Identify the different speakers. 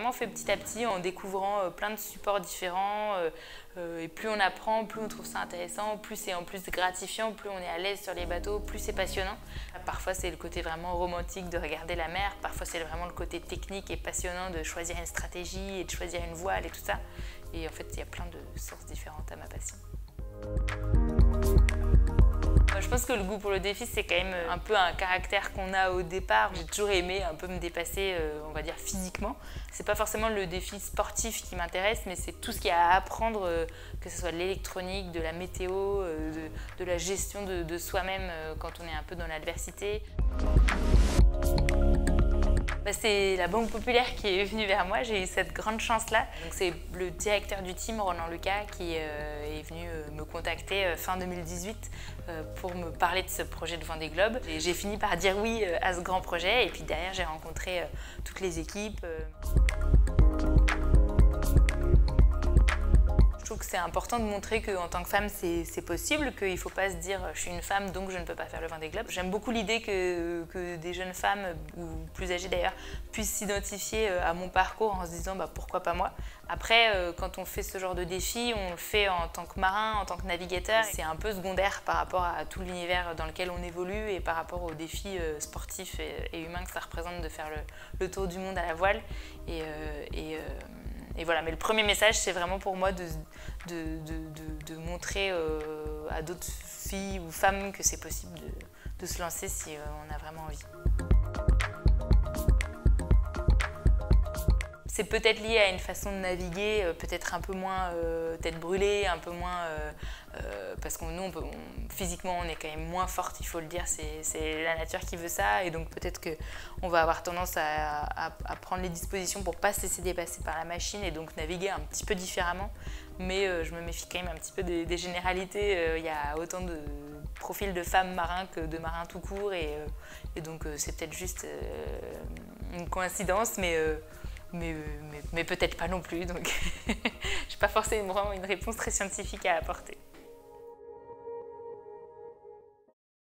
Speaker 1: vraiment fait petit à petit en découvrant plein de supports différents. Et plus on apprend, plus on trouve ça intéressant, plus c'est en plus gratifiant, plus on est à l'aise sur les bateaux, plus c'est passionnant. Parfois c'est le côté vraiment romantique de regarder la mer, parfois c'est vraiment le côté technique et passionnant de choisir une stratégie et de choisir une voile et tout ça. Et en fait il y a plein de sources différentes à ma passion. Je pense que le goût pour le défi, c'est quand même un peu un caractère qu'on a au départ. J'ai toujours aimé un peu me dépasser, on va dire, physiquement. C'est pas forcément le défi sportif qui m'intéresse, mais c'est tout ce qu'il y a à apprendre, que ce soit de l'électronique, de la météo, de la gestion de soi-même quand on est un peu dans l'adversité. C'est la Banque Populaire qui est venue vers moi, j'ai eu cette grande chance-là. C'est le directeur du team, Roland Lucas, qui est venu me contacter fin 2018 pour me parler de ce projet de Vendée Globe. J'ai fini par dire oui à ce grand projet et puis derrière j'ai rencontré toutes les équipes. Je trouve que c'est important de montrer qu'en tant que femme, c'est possible, qu'il ne faut pas se dire « je suis une femme, donc je ne peux pas faire le Vendée Globe ». J'aime beaucoup l'idée que des jeunes femmes, ou plus âgées d'ailleurs, puissent s'identifier à mon parcours en se disant « pourquoi pas moi ». Après, quand on fait ce genre de défi, on le fait en tant que marin, en tant que navigateur. C'est un peu secondaire par rapport à tout l'univers dans lequel on évolue et par rapport aux défis sportifs et humains que ça représente de faire le tour du monde à la voile. Et voilà, mais le premier message, c'est vraiment pour moi de montrer à d'autres filles ou femmes que c'est possible de se lancer si on a vraiment envie. C'est peut-être lié à une façon de naviguer, peut-être un peu moins tête brûlée, un peu moins... parce que nous, physiquement, on est quand même moins forte, il faut le dire, c'est la nature qui veut ça. Et donc peut-être qu'on va avoir tendance à prendre les dispositions pour ne pas se laisser dépasser par la machine et donc naviguer un petit peu différemment. Mais je me méfie quand même un petit peu des généralités. Il y a autant de profils de femmes marins que de marins tout court. Et donc c'est peut-être juste une coïncidence, mais peut-être pas non plus, donc je n'ai pas forcément une réponse très scientifique à apporter.